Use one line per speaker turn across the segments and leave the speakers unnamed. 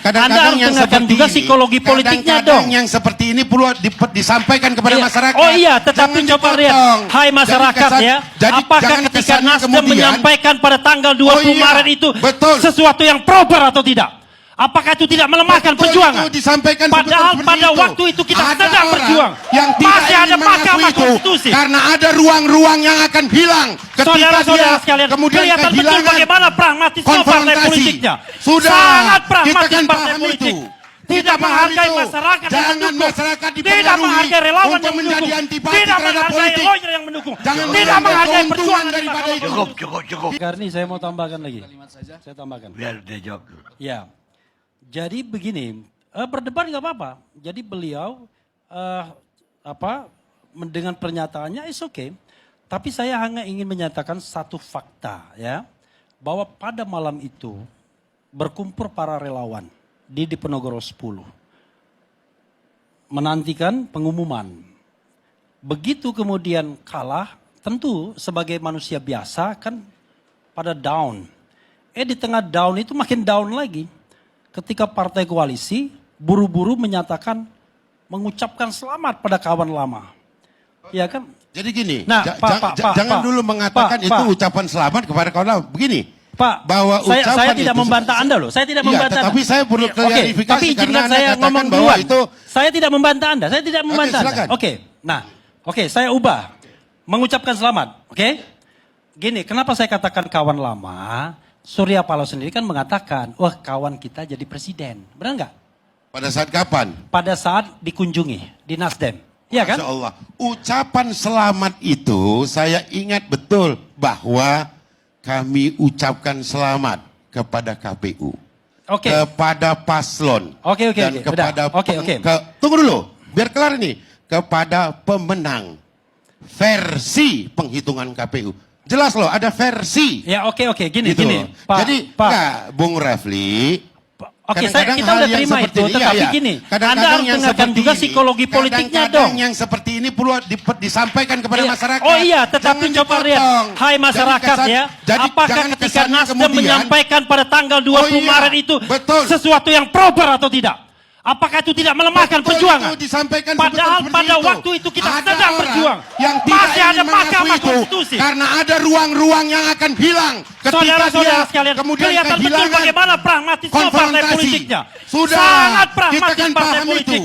Anda harus dengarkan juga psikologi politiknya dong.
Yang seperti ini perlu disampaikan kepada masyarakat.
Oh iya, tetapi coba lihat, hai masyarakat ya, apakah ketika Nasdem menyampaikan pada tanggal 20 Maret itu sesuatu yang proper atau tidak? Apakah itu tidak melemahkan perjuangan? Padahal pada waktu itu kita sedang berjuang. Masih ada Mahkamah Konstitusi.
Karena ada ruang-ruang yang akan hilang.
Saudara-saudara sekalian, kelihatan betul bagaimana pragmatisme partai politiknya. Sangat pragmatis partai politik. Tidak menghargai masyarakat yang mendukung, tidak menghargai relawan yang mendukung, tidak menghargai lawyer yang mendukung, tidak menghargai perjuangan daripada itu.
Cukup.
Karni, saya mau tambahkan lagi. Saya tambahkan.
Biar dia jawab dulu.
Ya. Jadi begini, berdebat nggak apa-apa. Jadi beliau dengan pernyataannya is okay. Tapi saya hanya ingin menyatakan satu fakta ya, bahwa pada malam itu berkumpul para relawan di Diponegoro 10 menantikan pengumuman. Begitu kemudian kalah, tentu sebagai manusia biasa kan pada down. Di tengah down itu makin down lagi. Ketika partai koalisi buru-buru menyatakan mengucapkan selamat pada kawan lama. Ya kan?
Jadi gini,
nah,
jangan dulu mengatakan itu ucapan selamat kepada kawan lama. Begini,
Pak,
bahwa
saya tidak membantah Anda loh. Saya tidak membantah.
Tapi saya perlu klarifikasi
tapi
karena Anda
saya ngomong
bahwa
duluan.
itu
Saya tidak membantah Anda. Saya tidak membantah Anda. Oke, saya ubah. Mengucapkan selamat. Oke? Gini, kenapa saya katakan kawan lama? Surya Paloh sendiri kan mengatakan, wah kawan kita jadi presiden. Benar nggak?
Pada saat kapan?
Pada saat dikunjungi di Nasdem. Iya kan?
Masya Allah. Ucapan selamat itu saya ingat betul bahwa kami ucapkan selamat kepada KPU. Kepada paslon. Dan kepada tunggu dulu, biar kelar ini. Kepada pemenang versi penghitungan KPU. Jelas loh, ada versi.
Ya oke, gini.
Pak, jadi, Bung Refli.
Kita udah terima itu, tetapi gini. Anda harus dengarkan juga psikologi politiknya dong.
Yang seperti ini perlu disampaikan kepada masyarakat.
Oh iya, tetapi coba lihat, hai masyarakat ya, apakah ketika Nasdem menyampaikan pada tanggal 20 Maret itu sesuatu yang proper atau tidak? Apakah itu tidak melemahkan perjuangan? Padahal pada waktu itu kita sedang berjuang. Masih ada Mahkamah Konstitusi.
Karena ada ruang-ruang yang akan hilang.
Saudara-saudara sekalian, kelihatan betul bagaimana pragmatisme partai politiknya. Sangat pragmatis partai politik.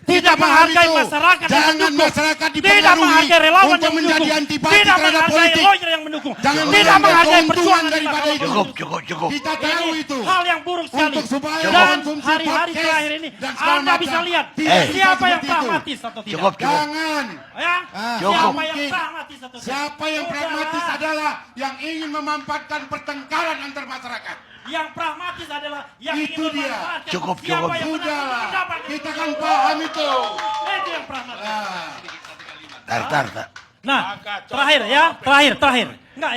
Tidak menghargai masyarakat yang mendukung, tidak menghargai relawan yang mendukung, tidak menghargai lawyer yang mendukung, tidak menghargai perjuangan daripada itu.
Cukup.
Kita tahu itu.
Hal yang buruk sekali. Dan hari-hari terakhir ini Anda bisa lihat siapa yang pragmatis atau tidak.
Cukup.
Jangan.
Siapa yang pragmatis atau tidak.
Siapa yang pragmatis adalah yang ingin memanfaatkan pertengkaran antar masyarakat.
Yang pragmatis adalah yang
itu
ingin
dia.
memanfaatkan
Cukup.
siapa yang
Sudah. Kita kan paham itu.
Itu yang pragmatis.
Tar.
Nah, terakhir. Enggak.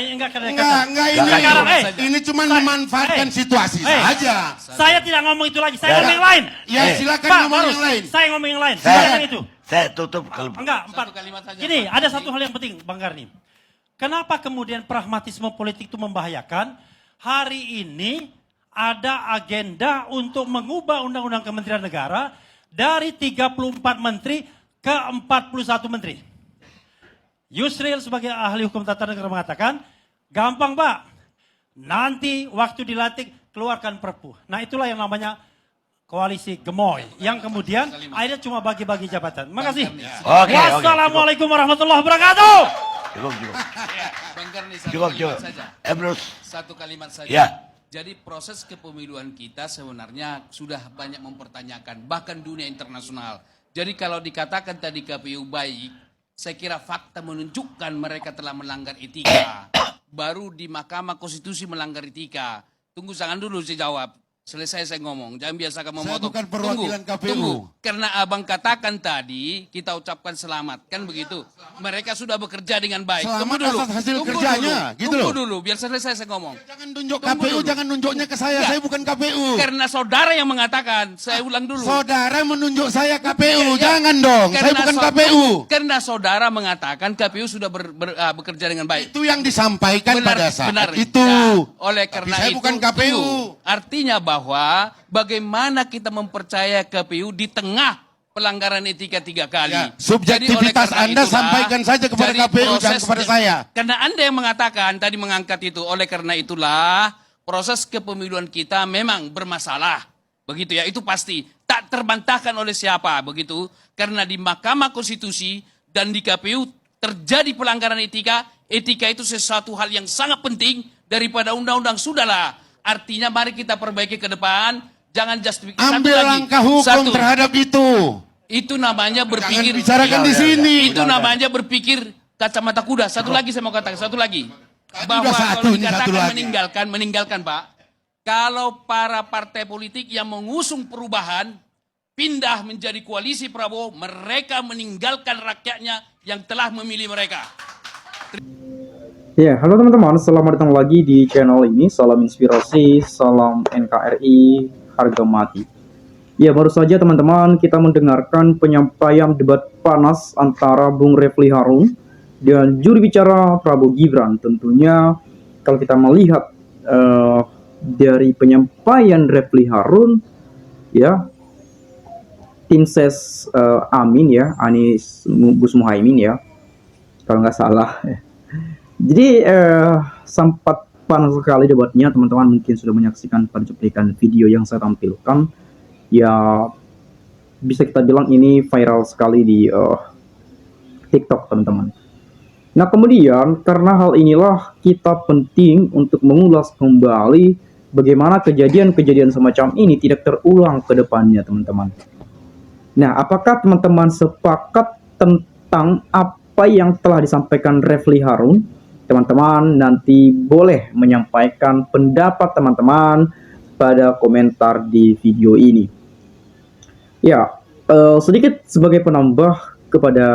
Ini cuma memanfaatkan situasi saja.
Saya tidak ngomong itu lagi, saya ngomong yang lain.
Ya silakan ngomong yang lain.
Saya ngomong yang lain, silakan itu.
Saya tutup kalau
Enggak, 4 kalimat saja. Gini, ada satu hal yang penting, Bang Karni. Kenapa kemudian pragmatisme politik itu membahayakan? Hari ini ada agenda untuk mengubah Undang-Undang Kementerian Negara dari 34 menteri ke 41 menteri. Yusril sebagai ahli hukum tata negara mengatakan, gampang Pak, nanti waktu dilantik keluarkan perpu. Nah itulah yang namanya koalisi gemoy. Yang kemudian akhirnya cuma bagi-bagi jabatan. Terima kasih. Wassalamualaikum warahmatullahi wabarakatuh.
Cukup.
Bang Karni,
Cukup.
Satu kalimat saja.
Ya.
Jadi proses kepemiluan kita sebenarnya sudah banyak mempertanyakan, bahkan dunia internasional. Jadi kalau dikatakan tadi KPU baik, saya kira fakta menunjukkan mereka telah melanggar etika. Baru di Mahkamah Konstitusi melanggar etika. Tunggu, jangan dulu saya jawab. Selesai saya ngomong, jangan biasakan memotong.
Saya bukan perwakilan KPU.
Tunggu, karena abang katakan tadi, kita ucapkan selamat, kan begitu. Mereka sudah bekerja dengan baik.
Selamat
Tunggu dulu.
atas hasil kerjanya, gitu
Tunggu
loh.
dulu, biar selesai saya ngomong.
Jangan tunjuk KPU, jangan nunjuknya ke saya bukan KPU.
Karena saudara yang mengatakan, saya ulang dulu.
Saudara menunjuk saya KPU, jangan dong, saya bukan KPU.
Karena saudara mengatakan KPU sudah bekerja dengan baik.
Itu yang disampaikan pada saat itu.
Ya, oleh karena
saya
itu,
bukan KPU.
Artinya bahwa bagaimana kita mempercaya KPU di tengah pelanggaran etika 3 kali.
Ya, subjektivitas Anda sampaikan saja kepada
jadi
KPU dan kepada saya.
Karena Anda yang mengatakan tadi mengangkat itu, oleh karena itulah proses kepemiluan kita memang bermasalah. Begitu ya, itu pasti. Tak terbantahkan oleh siapa, begitu. Karena di Mahkamah Konstitusi dan di KPU terjadi pelanggaran etika. Etika itu sesuatu hal yang sangat penting daripada undang-undang. Sudahlah. Artinya mari kita perbaiki ke depan. Jangan justifikasi.
Ambil langkah hukum terhadap itu.
Itu namanya berpikir.
Jangan bicarakan di sini.
Itu namanya berpikir kacamata kuda. Satu lagi saya mau katakan, satu lagi. Bahwa
satu,
kalau
ini satu
dikatakan
lagi.
meninggalkan Pak. Kalau para partai politik yang mengusung perubahan pindah menjadi koalisi Prabowo, mereka meninggalkan rakyatnya yang telah memilih mereka.
Ya, halo teman-teman, selamat datang lagi di channel ini. Salam inspirasi, salam NKRI, harga mati. Ya, baru saja teman-teman kita mendengarkan penyampaian debat panas antara Bung Refli Harun dan juru bicara Prabowo Gibran. Tentunya kalau kita melihat dari penyampaian Refli Harun, ya, tim ses Amin ya, Anies Gus Muhaimin ya, kalau nggak salah. Jadi sempat panas sekali debatnya, teman-teman mungkin sudah menyaksikan pada cuplikan video yang saya tampilkan. Ya, bisa kita bilang ini viral sekali di TikTok, teman-teman. Nah, kemudian karena hal inilah kita penting untuk mengulas kembali bagaimana kejadian-kejadian semacam ini tidak terulang ke depannya, teman-teman. Nah, apakah teman-teman sepakat tentang apa yang telah disampaikan Refli Harun? Teman-teman nanti boleh menyampaikan pendapat teman-teman pada komentar di video ini. Ya, sedikit sebagai penambah kepada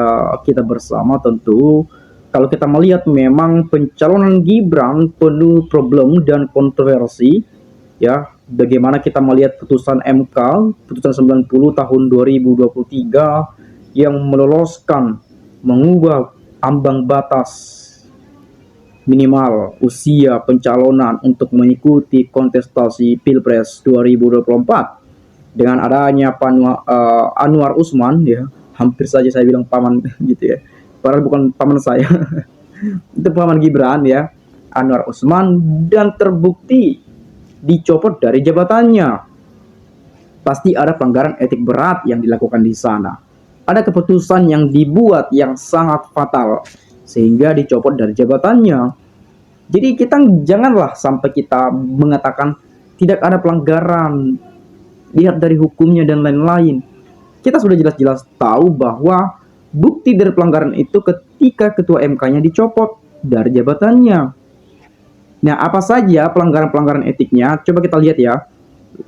kita bersama, tentu kalau kita melihat memang pencalonan Gibran penuh problem dan kontroversi, ya, bagaimana kita melihat putusan MK, putusan 90 tahun 2023 yang meloloskan, mengubah ambang batas minimal usia pencalonan untuk mengikuti kontestasi Pilpres 2024 dengan adanya Anwar Usman, ya, hampir saja saya bilang paman gitu ya, padahal bukan paman saya. Itu paman Gibran ya, Anwar Usman, dan terbukti dicopot dari jabatannya. Pasti ada pelanggaran etik berat yang dilakukan di sana. Ada keputusan yang dibuat yang sangat fatal sehingga dicopot dari jabatannya. Jadi kita janganlah sampai kita mengatakan tidak ada pelanggaran, lihat dari hukumnya dan lain-lain. Kita sudah jelas-jelas tahu bahwa bukti dari pelanggaran itu ketika ketua MK-nya dicopot dari jabatannya. Nah, apa saja pelanggaran-pelanggaran etiknya? Coba kita lihat ya.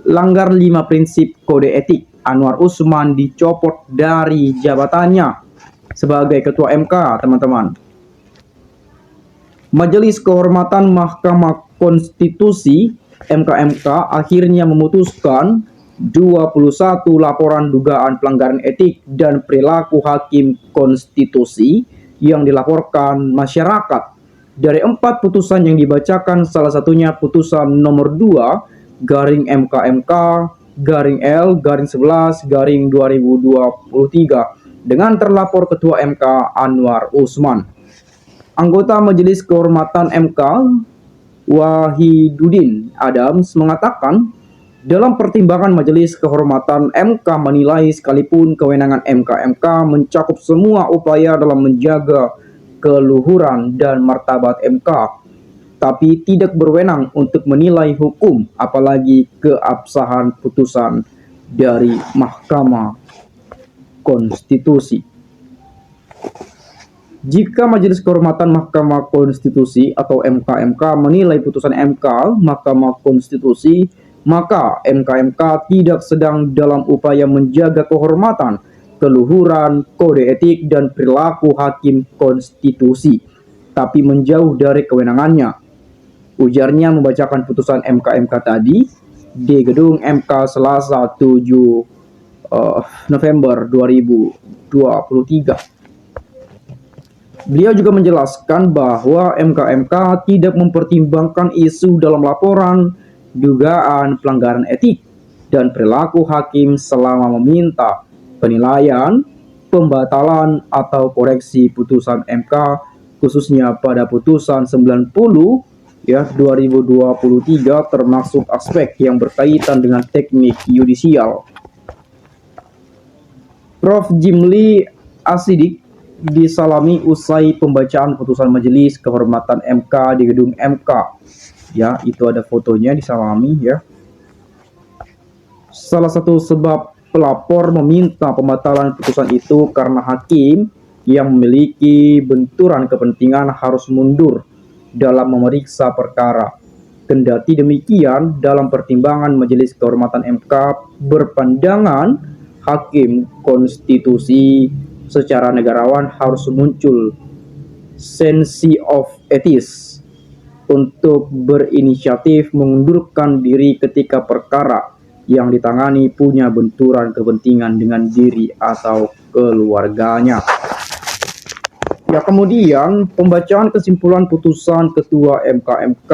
Langgar 5 prinsip kode etik. Anwar Usman dicopot dari jabatannya sebagai ketua MK, teman-teman. Majelis Kehormatan Mahkamah Konstitusi (MKMK) akhirnya memutuskan 21 laporan dugaan pelanggaran etik dan perilaku hakim konstitusi yang dilaporkan masyarakat. Dari 4 putusan yang dibacakan, salah satunya putusan nomor 2 garing MKMK garing L garing 11 garing 2023 dengan terlapor Ketua MK Anwar Usman. Anggota Majelis Kehormatan MK Wahidudin Adams mengatakan, dalam pertimbangan Majelis Kehormatan MK menilai sekalipun kewenangan MKMK mencakup semua upaya dalam menjaga keluhuran dan martabat MK, tapi tidak berwenang untuk menilai hukum apalagi keabsahan putusan dari Mahkamah Konstitusi. Jika Majelis Kehormatan Mahkamah Konstitusi atau MKMK menilai putusan MK Mahkamah Konstitusi, maka MKMK tidak sedang dalam upaya menjaga kehormatan, keluhuran, kode etik, dan perilaku hakim konstitusi, tapi menjauh dari kewenangannya. Ujarnya membacakan putusan MKMK tadi di gedung MK Selasa 7 November 2023. Beliau juga menjelaskan bahwa MKMK tidak mempertimbangkan isu dalam laporan dugaan pelanggaran etik dan perilaku hakim selama meminta penilaian, pembatalan atau koreksi putusan MK, khususnya pada putusan 90 2023 termasuk aspek yang berkaitan dengan teknik yudisial. Prof. Jimli Asidik disalami usai pembacaan putusan Majelis Kehormatan MK di gedung MK. Ya, itu ada fotonya disalami ya. Salah satu sebab pelapor meminta pembatalan putusan itu karena hakim yang memiliki benturan kepentingan harus mundur dalam memeriksa perkara. Kendati demikian, dalam pertimbangan Majelis Kehormatan MK berpandangan hakim konstitusi secara negarawan harus muncul sense of ethics untuk berinisiatif mengundurkan diri ketika perkara yang ditangani punya benturan kepentingan dengan diri atau keluarganya. Ya, kemudian pembacaan kesimpulan putusan Ketua MK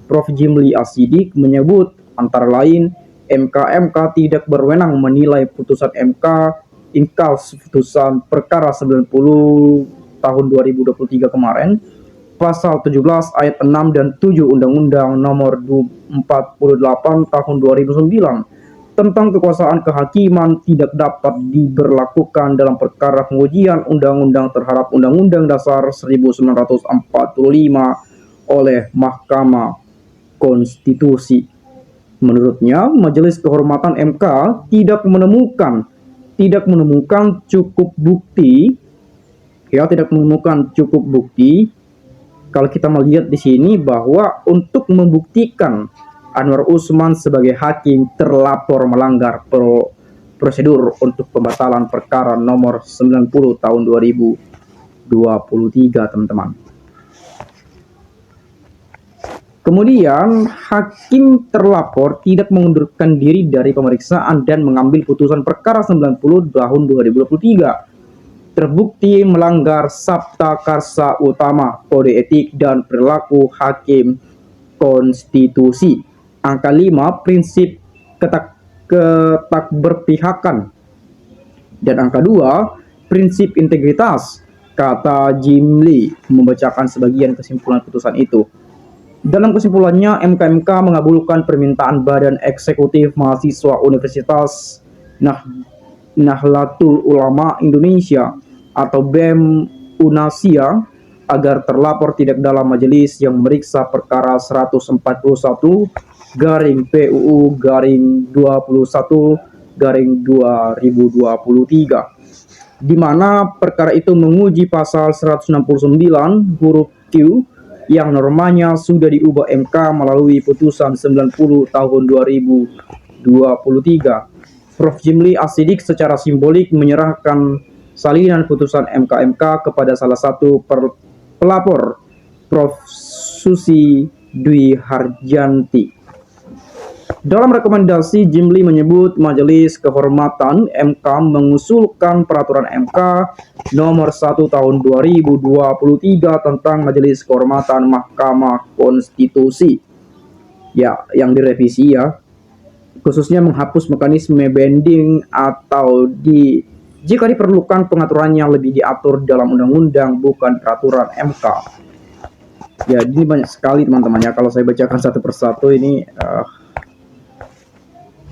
Prof. Jimli Asidik menyebut antara lain MK tidak berwenang menilai putusan MK ingkals putusan perkara 90 tahun 2023 kemarin, pasal 17 ayat 6 dan 7 Undang-Undang Nomor 48 tahun 2009 tentang kekuasaan kehakiman tidak dapat diberlakukan dalam perkara pengujian undang-undang terhadap Undang-Undang Dasar 1945 oleh Mahkamah Konstitusi. Menurutnya, Majelis Kehormatan MK tidak menemukan cukup bukti, kalau kita melihat di sini bahwa untuk membuktikan Anwar Usman sebagai hakim terlapor melanggar prosedur untuk pembatalan perkara nomor 90 tahun 2023, teman-teman. Kemudian, hakim terlapor tidak mengundurkan diri dari pemeriksaan dan mengambil putusan perkara 90 tahun 2023. Terbukti melanggar Sabta Karsa Utama, Kode Etik dan Perilaku Hakim Konstitusi. Angka 5, prinsip ketakberpihakan. Dan angka 2, prinsip integritas, kata Jimli membacakan sebagian kesimpulan putusan itu. Dalam kesimpulannya, MK mengabulkan permintaan Badan Eksekutif Mahasiswa Universitas Nahdlatul Ulama Indonesia atau BEM Unasia agar terlapor tidak dalam majelis yang memeriksa perkara 141/PUU/21/2023, di mana perkara itu menguji pasal 169 huruf Q yang normanya sudah diubah MK melalui putusan 90 tahun 2023. Prof. Jimli Asidik secara simbolik menyerahkan salinan putusan MK kepada salah satu pelapor, Prof. Susi Dwi Harjanti. Dalam rekomendasi, Jimli menyebut Majelis Kehormatan MK mengusulkan peraturan MK nomor 1 tahun 2023 tentang Majelis Kehormatan Mahkamah Konstitusi, ya, yang direvisi ya, khususnya menghapus mekanisme banding atau jika diperlukan pengaturannya lebih diatur dalam undang-undang bukan peraturan MK. Ya, ini banyak sekali teman-teman ya, kalau saya bacakan satu persatu ini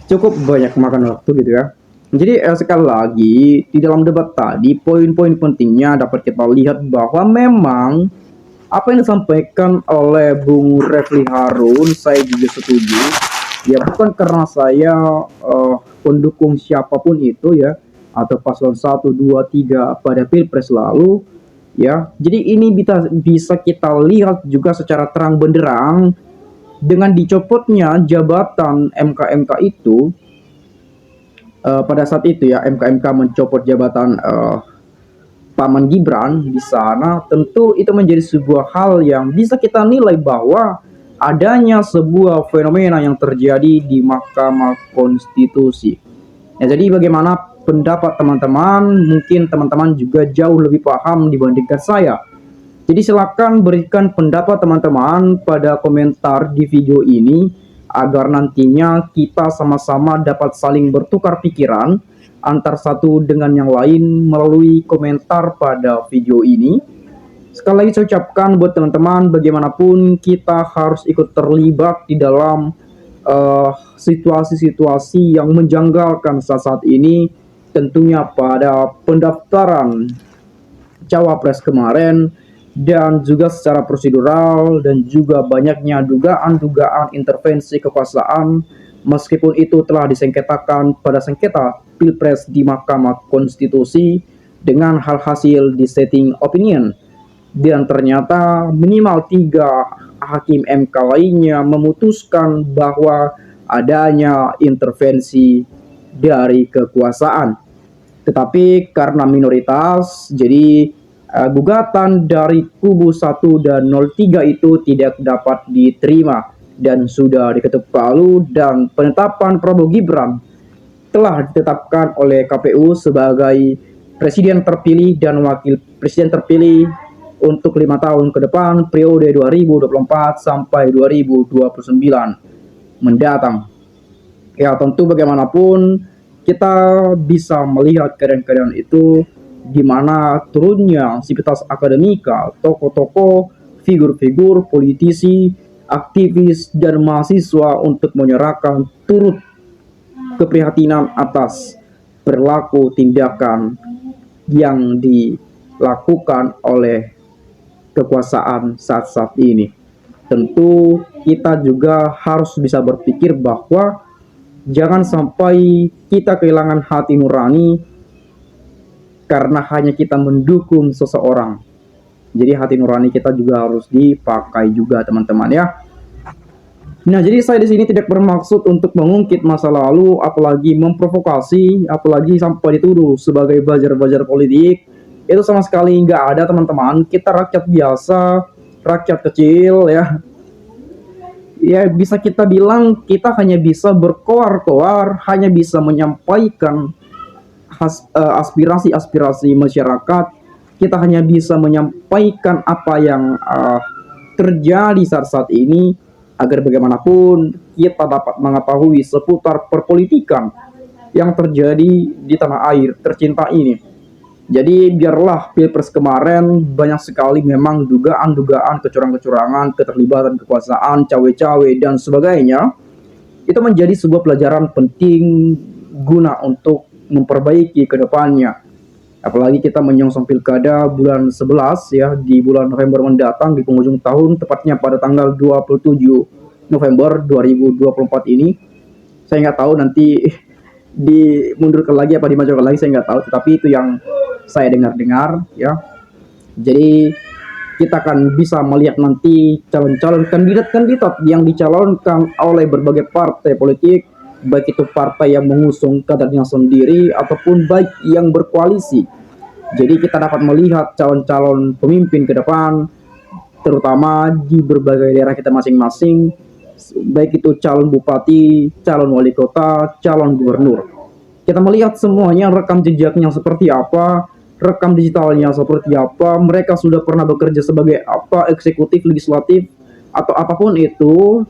cukup banyak makan waktu gitu ya. Jadi sekali lagi di dalam debat tadi poin-poin pentingnya dapat kita lihat bahwa memang apa yang disampaikan oleh Bung Refli Harun saya juga setuju. Ya, bukan karena saya pendukung siapapun itu ya, atau paslon 1, 2, 3 pada Pilpres lalu ya. Jadi ini bisa kita lihat juga secara terang benderang dengan dicopotnya jabatan MK itu pada saat itu ya, MK mencopot jabatan Paman Gibran di sana, tentu itu menjadi sebuah hal yang bisa kita nilai bahwa adanya sebuah fenomena yang terjadi di Mahkamah Konstitusi. Ya, jadi bagaimana pendapat teman-teman? Mungkin teman-teman juga jauh lebih paham dibandingkan saya. Jadi silakan berikan pendapat teman-teman pada komentar di video ini agar nantinya kita sama-sama dapat saling bertukar pikiran antar satu dengan yang lain melalui komentar pada video ini. Sekali lagi saya ucapkan buat teman-teman, bagaimanapun kita harus ikut terlibat di dalam situasi-situasi yang menjanggalkan saat ini, tentunya pada pendaftaran Cawapres kemarin, dan juga secara prosedural, dan juga banyaknya dugaan-dugaan intervensi kekuasaan, meskipun itu telah disengketakan pada sengketa Pilpres di Mahkamah Konstitusi dengan hal hasil dissenting opinion. Dan ternyata minimal 3 hakim MK lainnya memutuskan bahwa adanya intervensi dari kekuasaan. Tetapi karena minoritas, jadi gugatan dari kubu 1 dan 03 itu tidak dapat diterima dan sudah diketuk palu, dan penetapan Prabowo Gibran telah ditetapkan oleh KPU sebagai presiden terpilih dan wakil presiden terpilih untuk 5 tahun ke depan, periode 2024 sampai 2029 mendatang. Ya, tentu bagaimanapun kita bisa melihat keadaan-keadaan itu di mana turunnya sivitas akademika, tokoh-tokoh, figur-figur, politisi, aktivis, dan mahasiswa untuk menyerahkan turut keprihatinan atas perilaku tindakan yang dilakukan oleh kekuasaan saat-saat ini. Tentu kita juga harus bisa berpikir bahwa jangan sampai kita kehilangan hati nurani karena hanya kita mendukung seseorang. Jadi hati nurani kita juga harus dipakai juga, teman-teman ya. Nah, jadi saya di sini tidak bermaksud untuk mengungkit masa lalu, apalagi memprovokasi, apalagi sampai dituduh sebagai buzzer-buzzer politik. Itu sama sekali nggak ada, teman-teman. Kita rakyat biasa, rakyat kecil ya. Ya bisa kita bilang kita hanya bisa berkoar-koar, hanya bisa menyampaikan aspirasi-aspirasi masyarakat. Kita hanya bisa menyampaikan apa yang terjadi saat ini, agar bagaimanapun kita dapat mengetahui seputar perpolitikan yang terjadi di tanah air tercinta ini. Jadi biarlah Pilpres kemarin banyak sekali memang dugaan-dugaan kecurangan-kecurangan, keterlibatan kekuasaan, cawe-cawe dan sebagainya. Itu menjadi sebuah pelajaran penting guna untuk memperbaiki ke depannya. Apalagi kita menyongsong pilkada bulan 11 ya, di bulan November mendatang di penghujung tahun, tepatnya pada tanggal 27 November 2024 ini. Saya nggak tahu nanti dimundurkan lagi apa dimajukan lagi, saya nggak tahu, tetapi itu yang saya dengar-dengar ya. Jadi kita akan bisa melihat nanti calon-calon kandidat-kandidat yang dicalonkan oleh berbagai partai politik, baik itu partai yang mengusung kadernya sendiri ataupun baik yang berkoalisi. Jadi kita dapat melihat calon-calon pemimpin ke depan, terutama di berbagai daerah kita masing-masing, baik itu calon bupati, calon wali kota, calon gubernur. Kita melihat semuanya rekam jejaknya seperti apa, rekam digitalnya seperti apa, mereka sudah pernah bekerja sebagai apa, eksekutif, legislatif, atau apapun itu.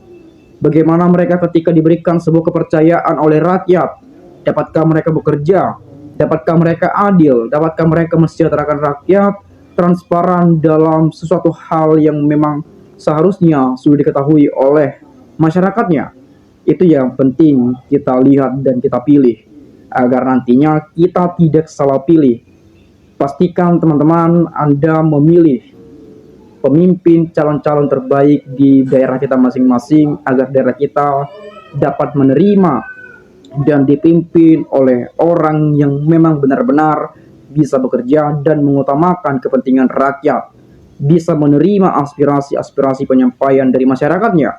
Bagaimana mereka ketika diberikan sebuah kepercayaan oleh rakyat, dapatkah mereka bekerja, dapatkah mereka adil, dapatkah mereka mensejahterakan rakyat, transparan dalam sesuatu hal yang memang seharusnya sudah diketahui oleh masyarakatnya. Itu yang penting kita lihat dan kita pilih, agar nantinya kita tidak salah pilih. Pastikan teman-teman Anda memilih pemimpin calon-calon terbaik di daerah kita masing-masing, agar daerah kita dapat menerima dan dipimpin oleh orang yang memang benar-benar bisa bekerja dan mengutamakan kepentingan rakyat, bisa menerima aspirasi-aspirasi penyampaian dari masyarakatnya,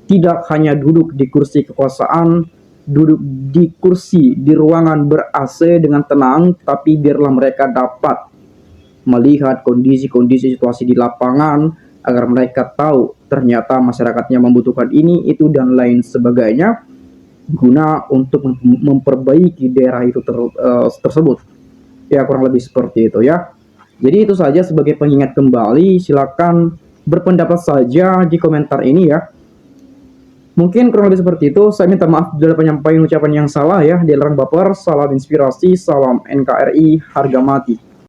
tidak hanya duduk di kursi kekuasaan, duduk di kursi di ruangan ber-AC dengan tenang, tapi biarlah mereka dapat melihat kondisi-kondisi situasi di lapangan, agar mereka tahu ternyata masyarakatnya membutuhkan ini, itu, dan lain sebagainya, guna untuk memperbaiki daerah itu tersebut. Ya, kurang lebih seperti itu ya. Jadi itu saja sebagai pengingat kembali, silakan berpendapat saja di komentar ini ya. Mungkin kurang lebih seperti itu. Saya minta maaf bila penyampaian ucapan yang salah ya. Dilarang baper. Salam inspirasi, salam NKRI, harga mati.